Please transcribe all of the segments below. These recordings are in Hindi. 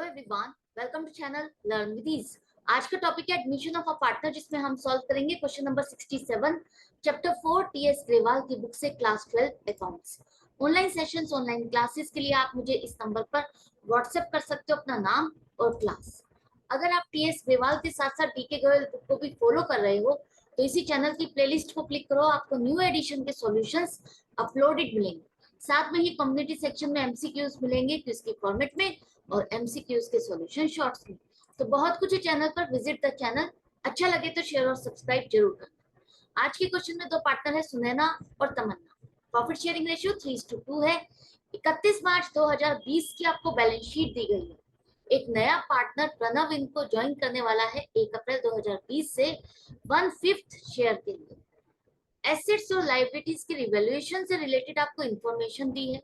Everyone, welcome to channel learn with ease. आज का टॉपिक है एडमिशन ऑफ अ पार्टनर, जिसमें हम सॉल्व करेंगे question number 67 chapter 4 TS Grewal की बुक से class 12 accounts. Online sessions, online classes के लिए आप मुझे इस नंबर पर व्हाट्सएप कर सकते हो अपना नाम और क्लास। अगर आप टीएस ग्रेवाल के साथ साथ डीके गोयल बुक को भी फॉलो कर रहे हो तो इसी चैनल की प्लेलिस्ट को क्लिक करो, आपको न्यू एडिशन के सॉल्यूशंस अपलोडेड मिलेंगे। साथ में ही कम्युनिटी सेक्शन में एमसीक्यूज मिलेंगे क्विज के फॉर्मेट में और एमसीक्यूज के सॉल्यूशन शॉर्ट्स में। तो बहुत कुछ है चैनल पर, विजिट द चैनल। अच्छा लगे तो शेयर और सब्सक्राइब जरूर करना। आज के क्वेश्चन में दो पार्टनर है, सुनैना और तमन्ना। प्रॉफिट शेयरिंग रेशियो 3:2 है। 31 मार्च 2020 की आपको बैलेंस शीट दी गई है। एक नया पार्टनर प्रणव इनको ज्वाइन करने वाला है 1 अप्रैल 2020 से 1/5 शेयर के लिए। एसेट्स और लायबिलिटीज की रिवैल्यूएशन से रिलेटेड आपको इंफॉर्मेशन दी है।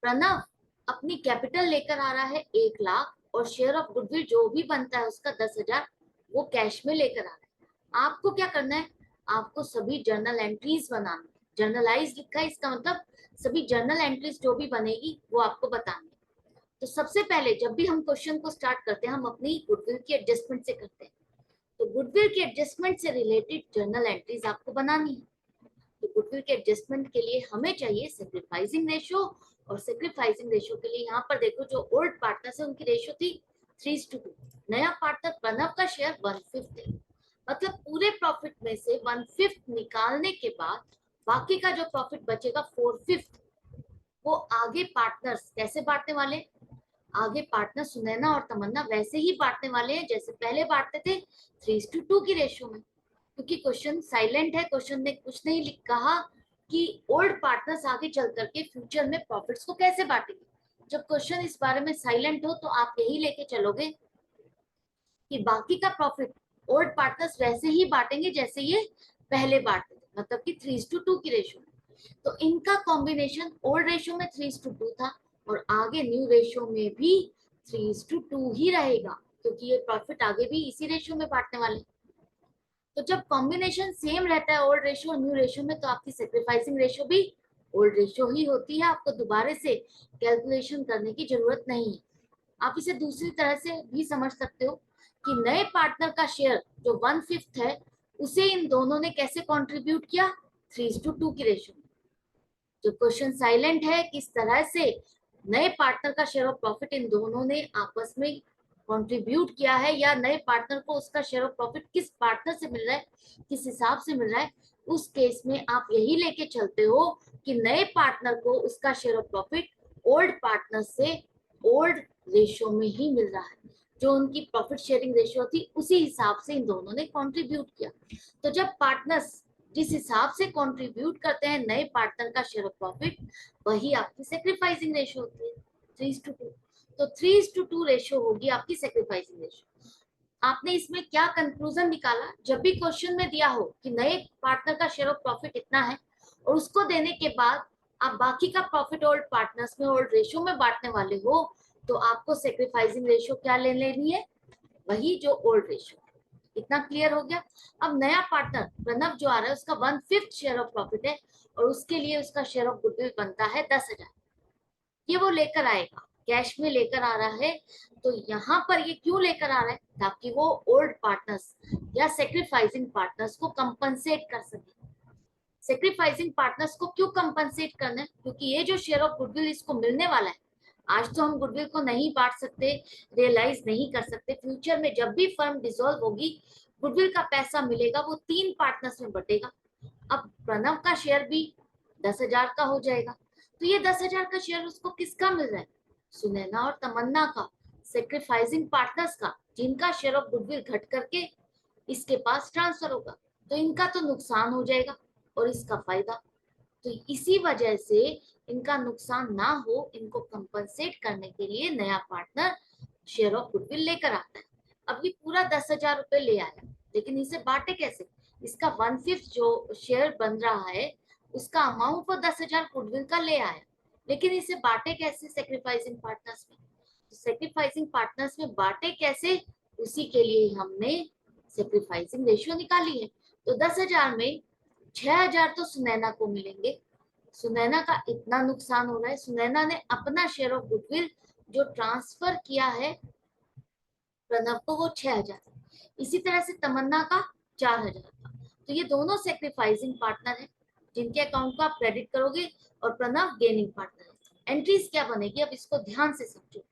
प्रणव अपनी कैपिटल लेकर आ रहा है 1 लाख और शेयर ऑफ गुडविल जो भी बनता है उसका 10,000 वो कैश में लेकर आ रहा है। आपको क्या करना है, आपको सभी जर्नल एंट्रीज बनानी है। जर्नलाइज लिखा है, इसका मतलब सभी जर्नल एंट्रीज जो भी बनेगी वो आपको बतानी है। तो सबसे पहले जब भी हम क्वेश्चन को स्टार्ट करते हैं हम अपनी गुडविल की एडजस्टमेंट से करते हैं। तो गुडविल की एडजस्टमेंट से रिलेटेड जर्नल एंट्रीज आपको बनानी है। तो गुडविल के एडजस्टमेंट के लिए हमें चाहिए सैक्रिफाइसिंग रेशियो, और सैक्रिफाइसिंग रेशियो के लिए यहाँ पर देखो जो ओल्ड पार्टनर है उनकी रेशियो थी 3:2। नया पार्टनर प्रणव का शेयर 1/5 है। मतलब पूरे प्रॉफिट में से 1/5 निकालने के बाद बाकी का जो प्रॉफिट बचेगा 4/5 वो आगे पार्टनर्स कैसे बांटने वाले, आगे पार्टनर सुनैना और तमन्ना वैसे ही बांटने वाले हैं जैसे पहले बांटते थे 3:2 की रेशियो में। क्योंकि क्वेश्चन साइलेंट है, क्वेश्चन ने कुछ नहीं कहा कि ओल्ड पार्टनर्स आगे चल करके फ्यूचर में प्रॉफिट्स को कैसे बांटेंगे। जब क्वेश्चन इस बारे में साइलेंट हो तो आप यही लेके चलोगे कि बाकी का प्रॉफिट ओल्ड पार्टनर्स वैसे ही बांटेंगे जैसे ये पहले बांटते थे, मतलब कि 3:2 की रेशियो में। तो इनका कॉम्बिनेशन ओल्ड रेशियो में 3:2 था और आगे न्यू रेशियो में भी 3:2 ही रहेगा, क्योंकि ये प्रॉफिट आगे भी इसी रेशियो में बांटने वाले। तो जब कॉम्बिनेशन सेम रहता है ओल्ड रेशियो और न्यू रेशियो में तो आपकी सैक्रिफाइसिंग रेशियो भी ओल्ड रेशियो ही होती है। आपको दोबारा से कैलकुलेशन करने की जरूरत नहीं है। आप इसे दूसरी तरह से भी समझ सकते हो कि नए पार्टनर का शेयर जो 1/5 है उसे इन दोनों ने कैसे कंट्रीब्यूट किया 3:2 की रेशियो में। जो क्वेश्चन साइलेंट है किस तरह से नए पार्टनर का शेयर ऑफ प्रॉफिट इन दोनों ने आपस में कंट्रीब्यूट किया है, या नए पार्टनर को उसका शेयर ऑफ प्रॉफिट किस पार्टनर से मिल रहा है, किस हिसाब से मिल रहा है, उस केस में आप यही लेके चलते हो कि नए पार्टनर को उसका share of profit old partner से ओल्ड रेशियो में ही मिल रहा है। जो उनकी प्रॉफिट शेयरिंग रेशियो थी उसी हिसाब से इन दोनों ने कंट्रीब्यूट किया। तो जब पार्टनर्स जिस हिसाब से कंट्रीब्यूट करते हैं नए पार्टनर का शेयर ऑफ प्रॉफिट, वही आपकी सैक्रिफाइसिंग रेशियो होती है 3:2। तो 3:2 रेशियो होगी आपकी सैक्रिफाइसिंग रेशियो। आपने इसमें क्या कंक्लूजन निकाला, जब भी क्वेश्चन में दिया हो कि नए पार्टनर का शेयर ऑफ प्रॉफिट इतना है और उसको देने के बाद आप बाकी का प्रॉफिट ओल्ड पार्टनर्स में ओल्ड रेशियो में बांटने वाले हो, तो आपको सैक्रिफाइसिंग रेशियो क्या ले लेनी है, वही जो ओल्ड रेशियो। इतना क्लियर हो गया। अब नया पार्टनर प्रणव जो आ रहा है उसका 1/5 शेयर ऑफ प्रॉफिट है और उसके लिए उसका शेयर ऑफ गुडविल बनता है 10,000। ये वो लेकर आएगा, कैश में लेकर आ रहा है। तो यहाँ पर ये क्यों लेकर आ रहा है, ताकि वो ओल्ड पार्टनर्स या सेक्रीफाइसिंग पार्टनर्स को कंपनसेट कर सके। सेक्रीफाइसिंग पार्टनर्स को क्यों कंपनसेट करना है, क्योंकि ये जो शेयर ऑफ गुडविल इसको मिलने वाला है, आज तो हम गुडविल को नहीं बांट सकते, रियलाइज नहीं कर सकते। फ्यूचर में जब भी फर्म डिसॉल्व होगी गुडविल का पैसा मिलेगा वो 3 पार्टनर्स में बटेगा। अब प्रणव का शेयर भी 10,000 का हो जाएगा। तो ये 10,000 का शेयर उसको किसका मिल रहा है, सुनैना और तमन्ना का, सेक्रीफाइसिंग पार्टनर्स का, जिनका शेयर ऑफ गुडविल घट करके इसके पास ट्रांसफर होगा। तो इनका तो नुकसान हो जाएगा और इसका फायदा। तो इसी वजह से इनका नुकसान ना हो, इनको कंपनसेट करने के लिए नया पार्टनर शेयर ऑफ गुडविल लेकर आता है। अब ये पूरा 10,000 रुपए ले आया, लेकिन इसे बांटे कैसे, इसका 1/5 जो शेयर बन रहा है उसका अमाउंट वो 10,000 गुडविल का ले आया, लेकिन इसे बांटे कैसे सैक्रिफाइसिंग पार्टनर्स में। तो सैक्रिफाइसिंग पार्टनर्स में बांटे कैसे, उसी के लिए हमने सैक्रिफाइसिंग रेशियो निकाली है। तो 10,000 में 6,000 तो सुनैना को मिलेंगे। सुनैना का इतना नुकसान हो रहा है, सुनैना ने अपना शेयर ऑफ गुडविल जो ट्रांसफर किया है प्रणव को वो 6,000, इसी तरह से तमन्ना का 4,000 था। तो ये दोनों सेक्रीफाइसिंग पार्टनर है जिनके अकाउंट को आप क्रेडिट करोगे, और प्रणव गेनिंग पार्टनर है। एंट्रीज क्या बनेगी, अब इसको ध्यान से समझो।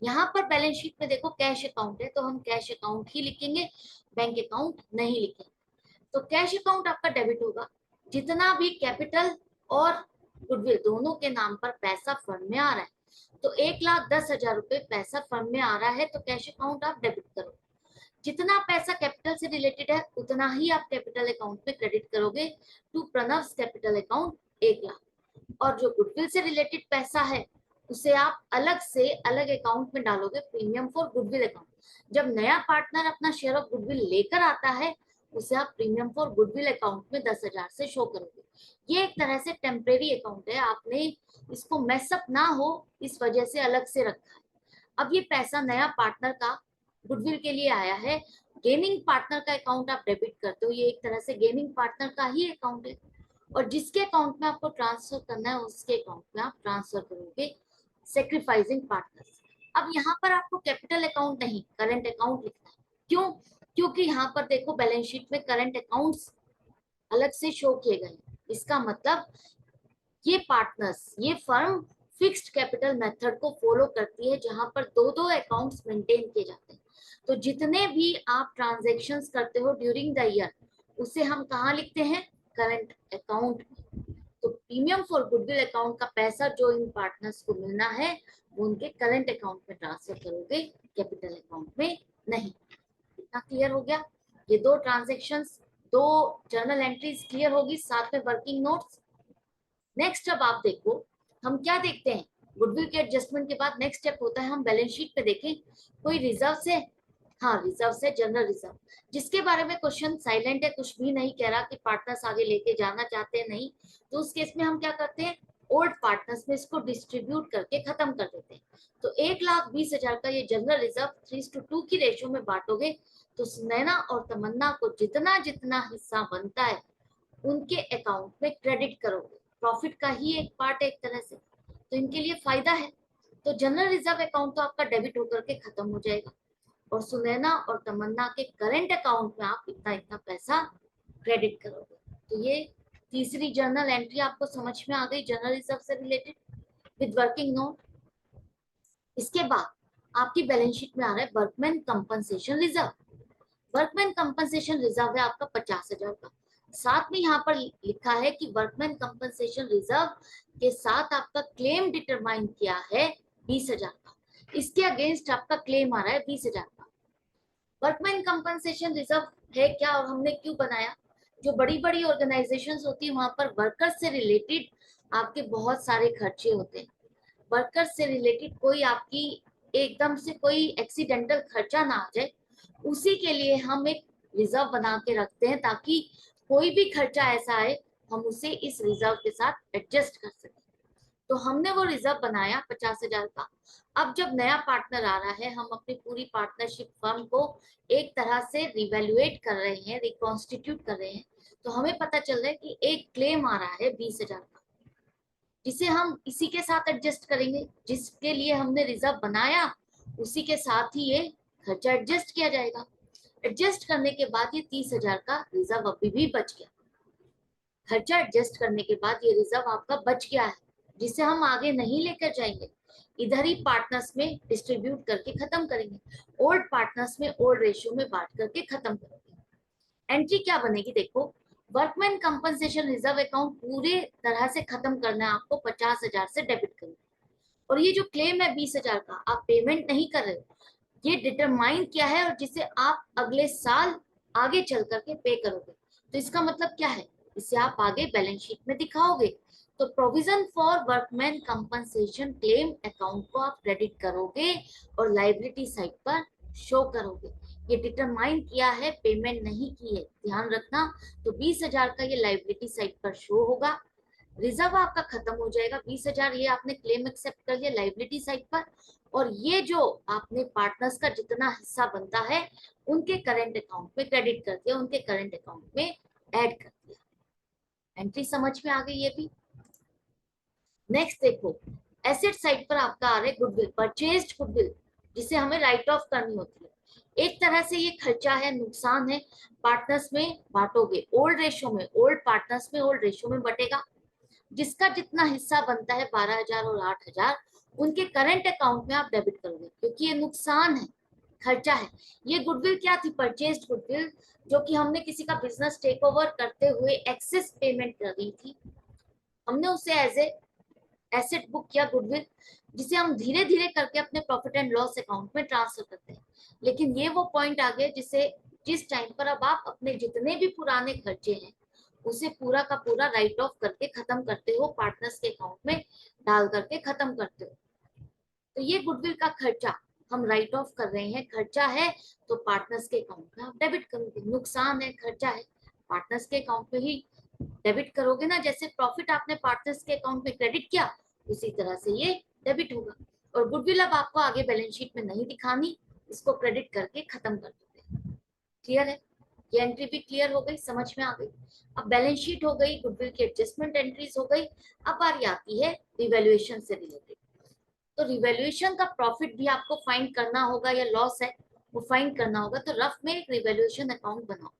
यहाँ पर बैलेंस शीट में देखो कैश अकाउंट है, तो हम कैश अकाउंट ही लिखेंगे, बैंक अकाउंट नहीं लिखेंगे। तो कैश अकाउंट आपका डेबिट होगा। जितना भी कैपिटल और गुडविल दोनों के नाम पर पैसा फर्म में आ रहा है, तो 1,10,000 रुपए पैसा फर्म में आ रहा है, तो कैश अकाउंट आप डेबिट करो। जितना पैसा कैपिटल से रिलेटेड है उतना ही आप कैपिटल अकाउंट में क्रेडिट करोगे टू प्रणव कैपिटल अकाउंट 1,00,000। और जो गुडविल से रिलेटेड पैसा है उसे आप अलग से अलग अकाउंट में डालोगे, प्रीमियम फॉर गुडविल अकाउंट। जब नया पार्टनर अपना शेयर ऑफ गुडविल लेकर आता है उसे आप प्रीमियम फॉर गुडविल अकाउंट में 10,000 से शो करोगे। ये एक तरह से टेम्परेरी अकाउंट है, आपने इसको मैसअप ना हो इस वजह से अलग से रखा है। अब ये पैसा नया पार्टनर का गुडविल के लिए आया है, गेनिंग पार्टनर का अकाउंट आप डेबिट करते हो, ये एक तरह से गेनिंग पार्टनर का ही अकाउंट है, और जिसके अकाउंट में आपको ट्रांसफर करना है उसके अकाउंट में आप ट्रांसफर करोगे सेक्रीफाइसिंग पार्टनर्स। अब यहाँ पर आपको कैपिटल अकाउंट नहीं करंट अकाउंट लिखना है। क्यों? क्योंकि यहाँ पर देखो बैलेंस शीट में करंट अकाउंट्स अलग से शो किए गए। इसका मतलब ये पार्टनर्स, ये फर्म फिक्स्ड कैपिटल मेथड को फॉलो करती है जहां पर दो दो अकाउंट्स मेंटेन किए जाते हैं। तो जितने भी आप ट्रांजैक्शंस करते हो ड्यूरिंग द ईयर उसे हम कहाँ लिखते हैं, करंट अकाउंट। तो प्रीमियम फॉर गुडविल अकाउंट का पैसा जो इन पार्टनर्स को मिलना है वो उनके करंट अकाउंट में ट्रांसफर करोगे, कैपिटल अकाउंट में नहीं। इतना क्लियर हो गया? ये दो ट्रांजेक्शन्स, दो जर्नल एंट्रीज क्लियर होगी, साथ में वर्किंग नोट्स। नेक्स्ट अब आप देखो हम क्या देखते हैं, गुडविल के एडजस्टमेंट के बाद नेक्स्ट स्टेप होता है हम बैलेंस शीट पे देखें कोई रिजर्व से। हाँ रिजर्व से जनरल रिजर्व, जिसके बारे में क्वेश्चन साइलेंट है, कुछ भी नहीं कह रहा कि पार्टनर्स आगे लेके जाना चाहते हैं, नहीं। तो उस केस में हम क्या करते हैं, ओल्ड पार्टनर्स में इसको डिस्ट्रीब्यूट करके खत्म कर देते हैं। तो 1,20,000 का ये जनरल रिजर्व 3:2 की रेशियो में बांटोगे, तो सुनैना और तमन्ना को जितना जितना हिस्सा बनता है उनके अकाउंट में क्रेडिट करोगे। प्रॉफिट का ही एक पार्ट है एक तरह से, तो इनके लिए फायदा है। तो जनरल रिजर्व अकाउंट तो आपका डेबिट होकर के खत्म हो जाएगा, और सुनैना और तमन्ना के करंट अकाउंट में आप इतना इतना पैसा क्रेडिट करोगे। तो ये तीसरी जर्नल एंट्री आपको समझ में आ गई जनरल रिजर्व से रिलेटेड विद वर्किंग नोट। इसके बाद आपकी बैलेंस शीट में आ रहा है workman compensation reserve. Workman compensation reserve है आपका 50,000 का। साथ में यहाँ पर लिखा है कि वर्कमैन कंपनसेशन रिजर्व के साथ आपका क्लेम डिटरमाइन किया है 20,000 का। इसके अगेंस्ट आपका क्लेम आ रहा है 20,000 का। वर्कमैन कंपनसेशन रिजर्व है क्या और हमने क्यों बनाया? जो बड़ी बड़ी ऑर्गेनाइजेशंस होती है वहां पर वर्कर्स से रिलेटेड आपके बहुत सारे खर्चे होते हैं। वर्कर्स से रिलेटेड कोई आपकी एकदम से कोई एक्सीडेंटल खर्चा ना आ जाए, उसी के लिए हम एक रिजर्व बना के रखते हैं, ताकि कोई भी खर्चा ऐसा आए हम उसे इस रिजर्व के साथ एडजस्ट कर सकें। तो हमने वो रिजर्व बनाया 50,000 का। अब जब नया पार्टनर आ रहा है हम अपनी पूरी पार्टनरशिप फर्म को एक तरह से रिवैल्यूएट कर रहे हैं, रिकॉन्स्टिट्यूट कर रहे हैं, तो हमें पता चल रहा है कि एक क्लेम आ रहा है 20,000 का, जिसे हम इसी के साथ एडजस्ट करेंगे। जिसके लिए हमने रिजर्व बनाया उसी के साथ ही ये खर्चा एडजस्ट किया जाएगा। एडजस्ट करने के बाद ये 30,000 का रिजर्व अभी भी बच गया। खर्चा एडजस्ट करने के बाद ये रिजर्व आपका बच गया है, जिसे हम आगे नहीं लेकर जाएंगे, इधर ही पार्टनर्स में डिस्ट्रीब्यूट करके खत्म करेंगे, ओल्ड पार्टनर्स में ओल्ड रेशियो में बांट करके खत्म करेंगे। एंट्री क्या बनेगी देखो, वर्कमैन कंपनसेशन रिजर्व अकाउंट पूरे तरह से खत्म करना है आपको, 50,000 से डेबिट करना, और ये जो क्लेम है 20,000 का आप पेमेंट नहीं कर रहे, ये डिटरमाइन किया है और जिसे आप अगले साल आगे चल करके पे करोगे। तो इसका मतलब क्या है, इसे आप आगे बैलेंस शीट में दिखाओगे। तो provision for workman compensation claim account को आप क्रेडिट करोगे और लाइबिलिटी साइड पर शो करोगे। ये डिटरमाइन किया है, पेमेंट नहीं की है, ध्यान रखना। तो 20,000 का ये लाइबिलिटी साइड पर शो होगा। रिजर्व आपका खत्म हो जाएगा, 20,000 ये आपने क्लेम एक्सेप्ट कर लिया लाइबिलिटी साइड पर, और ये जो आपने पार्टनर्स का जितना हिस्सा बनता है उनके करंट अकाउंट में क्रेडिट कर दिया, उनके करंट अकाउंट में ऐड कर दिया। एंट्री समझ में आ गई ये भी? नेक्स्ट देखो, एसेट साइड पर आपका आ रहा है गुडविल, परचेज्ड गुडविल, जिसे हमें राइट ऑफ करनी होती है। एक तरह से ये खर्चा है, नुकसान है, पार्टनर्स में बांटोगे, ओल्ड रेशो में, ओल्ड पार्टनर्स में ओल्ड रेशो में बटेगा। जिसका जितना हिस्सा बनता है 12,000 और 8,000 उनके करंट अकाउंट में आप डेबिट करोगे, क्योंकि ये नुकसान है, खर्चा है। ये गुडविल क्या थी? परचेज्ड गुडविल, जो कि हमने किसी का बिजनेस टेक ओवर करते हुए एक्सेस पेमेंट कर दी थी, हमने उसे एज ए एसेट बुक किया गुडविल, जिसे हम धीरे धीरे करके अपने प्रॉफिट एंड लॉस अकाउंट में ट्रांसफर करते हैं। लेकिन ये वो पॉइंट आ गया जिसे जिस टाइम पर अब आप अपने जितने भी पुराने खर्चे हैं उसे पूरा का पूरा राइट ऑफ करके खत्म करते हो, पार्टनर्स के अकाउंट में डाल करके खत्म करते हो। तो ये गुडविल का खर्चा हम राइट ऑफ कर रहे हैं, खर्चा है तो पार्टनर्स के अकाउंट में आप डेबिट करोगे, नुकसान है, खर्चा है, पार्टनर्स के अकाउंट में ही डेबिट करोगे ना। जैसे प्रॉफिट आपने पार्टनर्स के अकाउंट में क्रेडिट किया, उसी तरह से ये डेबिट होगा। और गुडविल अब आपको आगे बैलेंस शीट में नहीं दिखानी, इसको क्रेडिट करके खत्म कर दोगे। क्लियर है? ये एंट्री भी क्लियर हो गई, समझ में आ गई। अब बैलेंस शीट हो गई, गुडविल की एडजस्टमेंट एंट्रीज हो गई। अब बारी आती है रिवैल्यूएशन से रिलेटेड। तो रिवैल्यूएशन का प्रॉफिट भी आपको फाइंड करना होगा, या लॉस है वो फाइंड करना होगा। तो रफ में एक रिवैल्यूएशन अकाउंट बनाओ,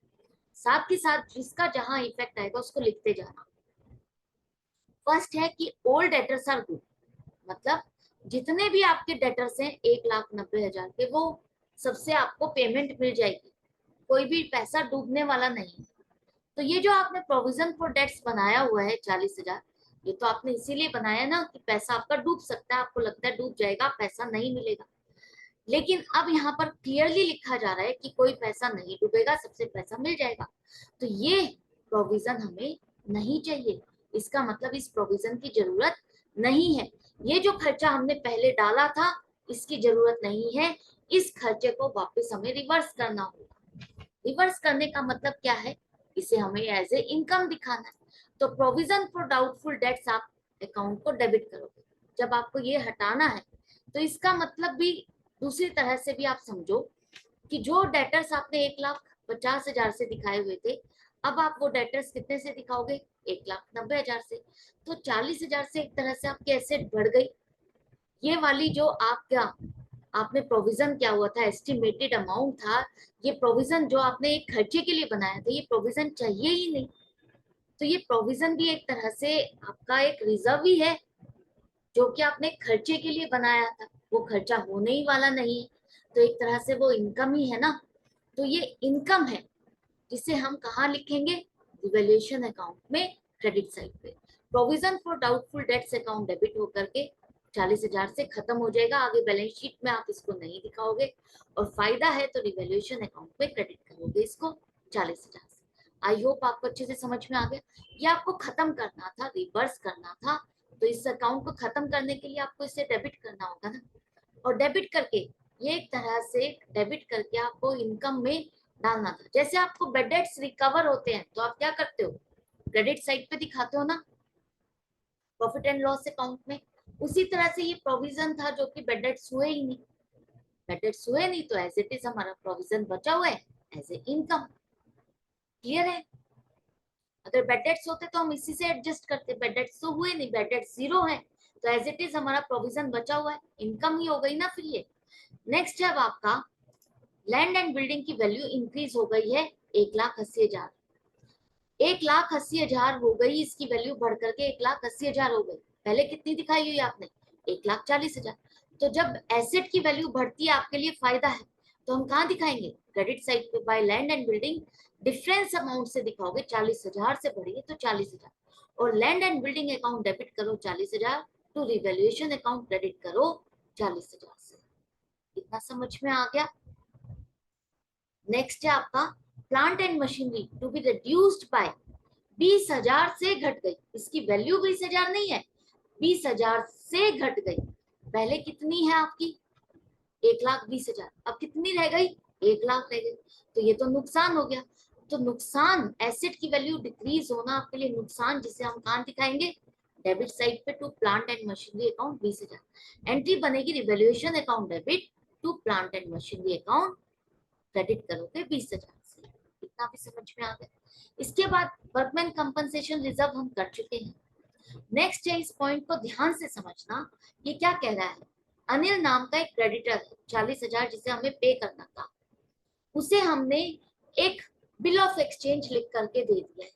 साथ ही साथ जिसका जहां इफेक्ट आएगा उसको लिखते जाना। फर्स्ट है कि ओल्ड डेटर्स आर गुड, मतलब जितने भी आपके डेटर्स हैं 1,90,000 के, वो सबसे आपको पेमेंट मिल जाएगी, कोई भी पैसा डूबने वाला नहीं। तो ये जो आपने प्रोविजन फॉर डेट्स बनाया हुआ है 40,000, ये तो आपने इसीलिए बनाया ना कि पैसा आपका डूब सकता है, आपको लगता है डूब जाएगा, पैसा नहीं मिलेगा। लेकिन अब यहाँ पर क्लियरली लिखा जा रहा है कि कोई पैसा नहीं डूबेगा, सबसे पैसा मिल जाएगा। तो ये प्रोविजन हमें नहीं चाहिए, इसका मतलब इस प्रोविजन की जरूरत नहीं है। ये जो खर्चा हमने पहले डाला था इसकी जरूरत नहीं है, इस खर्चे को वापस हमें रिवर्स करना होगा। रिवर्स करने का मतलब क्या है? इसे हमें एज ए इनकम दिखाना है। तो प्रोविजन फॉर डाउटफुल डेट्स आप अकाउंट को डेबिट करोगे। जब आपको ये हटाना है तो इसका मतलब भी दूसरी तरह से भी आप समझो कि जो डेटर्स आपने 1,50,000 से दिखाए हुए थे, अब आप वो डेटर्स कितने से दिखाओगे? 1,90,000 से। तो 40,000 से एक तरह से आपकी एसेट बढ़ गई। ये वाली जो आपका आपने प्रोविजन क्या हुआ था, एस्टिमेटेड अमाउंट था, ये प्रोविजन जो आपने एक खर्चे के लिए बनाया था, ये प्रोविजन चाहिए ही नहीं। तो ये प्रोविजन भी एक तरह से आपका एक रिजर्व ही है, जो कि आपने खर्चे के लिए बनाया था, वो खर्चा होने ही वाला नहीं है। तो एक तरह से वो इनकम ही है ना। तो ये इनकम है जिसे हम कहाँ लिखेंगे? रिवैल्यूएशन अकाउंट में, क्रेडिट साइड पे। Provision for doubtful debts account debit होकर के 40,000 से खत्म हो जाएगा, आगे बैलेंस शीट में आप इसको नहीं दिखाओगे। और फायदा है तो रिवैल्यूएशन अकाउंट में क्रेडिट करोगे इसको 40,000 से। आई होप आपको अच्छे से समझ में आ गया। ये आपको खत्म करना था, रिवर्स करना था, तो इस अकाउंट को खत्म करने के लिए आपको इसे डेबिट करना होगा ना। और डेबिट करके ये एक तरह से डेबिट करके आपको इनकम में डालना था। जैसे आपको बेड डेट्स रिकवर होते हैं तो आप क्या करते हो? क्रेडिट साइड पे दिखाते हो ना, प्रॉफिट एंड लॉस अकाउंट में। उसी तरह से ये प्रोविजन था जो कि बेड डेट्स हुए ही नहीं, बेड डेट्स हुए नहीं तो एज इट इज हमारा प्रोविजन बचा हुआ है एज ए इनकम। क्लियर है? अगर बेड डेट्स होते तो हम इसी से एडजस्ट करते, बेड डेट्स तो हुए नहीं, बेड डेट्स 0 है, तो एज इट इज हमारा प्रोविजन बचा हुआ है, इनकम ही हो गई ना फिर ये। नेक्स्ट है अब आपका लैंड एंड बिल्डिंग की वैल्यू इंक्रीज हो गई है 1,80,000, 1,80,000 हो गई, इसकी वैल्यू बढ़ करके 1,80,000 हो गई। पहले कितनी दिखाई हुई आपने? 1,40,000। तो जब एसेट की वैल्यू बढ़ती है आपके लिए फायदा है, तो हम कहाँ दिखाएंगे? क्रेडिट साइड पे, by land and building difference amount से दिखाओगे, 40,000 से बढ़ी है तो 40,000, और land and building account debit करो 40,000, तो रिवैल्यूएशन अकाउंट क्रेडिट करो 40,000 से। इतना समझ में आ गया? नेक्स्ट है आपका plant and machinery to be reduced by 20,000 से घट गई, इसकी वैल्यू 20,000 नहीं है, 20,000 से घट गई। पहले कितनी है आपकी? 1,20,000, अब कितनी रह गई? 1,00,000 रह गई। तो ये तो नुकसान हो गया। तो नुकसान, एसेट की वैल्यू डिक्रीज होना आपके लिए नुकसान, जिसे हम कहाँ दिखाएंगे? डेबिट साइड पे to plant and machinery account 20,000। Entry बनेगी revaluation account debit to plant and machinery account credit करोगे 20,000 से। इतना भी समझ में आ गया? इसके बाद वर्कमैन कंपनसेशन रिजर्व हम कर चुके हैं। नेक्स्ट है, इस पॉइंट को ध्यान से समझना, ये क्या कह रहा है। अनिल नाम का एक क्रेडिटर है 40,000 जिसे हमें पे करना था, उसे हमने एक बिल ऑफ एक्सचेंज लिख करके दे दिया है।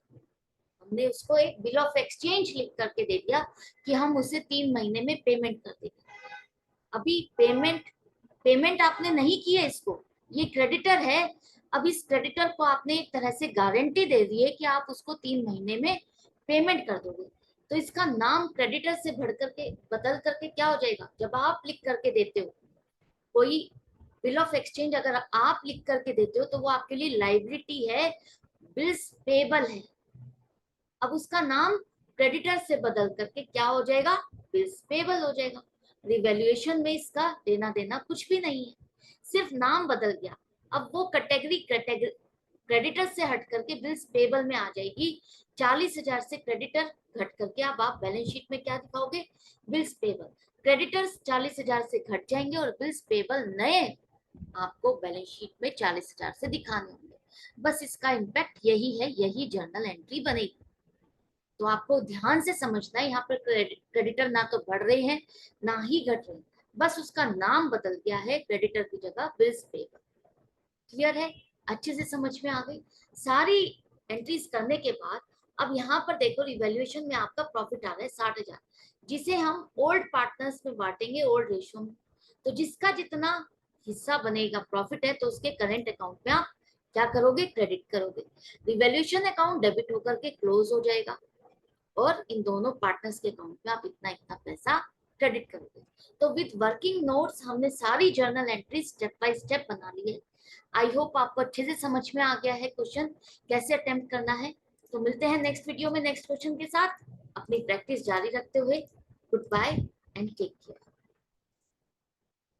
हमने उसको एक बिल ऑफ एक्सचेंज लिख करके दे दिया कि हम उसे 3 महीने में पेमेंट कर देंगे। अभी पेमेंट आपने नहीं की है इसको, ये क्रेडिटर है। अब इस क्रेडिटर को आपने एक तरह से गारंटी दे दी है कि आप उसको 3 महीने में पेमेंट कर दोगे। तो इसका नाम क्रेडिटर से बढ़ करके बदल करके क्या हो जाएगा, जब आप लिख करके देते हो कोई बिल ऑफ एक्सचेंज, अगर आप लिख करके देते हो तो वो आपके लिए लाइबिलिटी है, बिल्स पेबल है। अब उसका नाम क्रेडिटर से बदल करके क्या हो जाएगा, बिल्स पेबल हो जाएगा। रिवैल्यूएशन में इसका लेना देना कुछ भी नहीं है, सिर्फ नाम बदल गया। अब वो कैटेगरी क्रेडिटर से हट करके बिल्स पेबल में आ जाएगी। 40,000 से क्रेडिटर घट करके अब आप बैलेंस शीट में क्या दिखाओगे, बिल्स पेबल। क्रेडिटर्स 40,000 से घट जाएंगे और बिल्स पेबल नए आपको बैलेंस शीट में 40,000 से दिखाने होंगे। बस इसका इम्पैक्ट यही है, यही जर्नल एंट्री बनेगी। तो आपको ध्यान से समझना है, यहाँ पर क्रेडिटर ना तो बढ़ रहे हैं ना ही घट रहे हैं, बस उसका नाम बदल गया है, क्रेडिटर की जगह बिल्स पेबल। क्लियर है, अच्छे से समझ में आ गई। सारी एंट्रीज करने के बाद अब यहाँ पर देखो, रिवैल्यूएशन में आपका प्रॉफिट आ रहा है 60,000, जिसे हम ओल्ड पार्टनर्स में बांटेंगे, ओल्ड रेशियो में। तो जिसका जितना हिस्सा बनेगा प्रॉफिट है, तो उसके करेंट अकाउंट में आप क्या करोगे, क्रेडिट करोगे। रिवैल्यूएशन अकाउंट डेबिट होकर के क्लोज हो जाएगा और इन दोनों पार्टनर्स के अकाउंट में आप इतना इतना पैसा क्रेडिट करोगे। तो विद वर्किंग नोट्स हमने सारी journal entry step by step बना ली है। आई होप आपको अच्छे से समझ में आ गया है क्वेश्चन कैसे अटेम्प्ट करना है। तो मिलते हैं नेक्स्ट वीडियो में नेक्स्ट क्वेश्चन के साथ। अपनी प्रैक्टिस जारी रखते हुए goodbye and take care.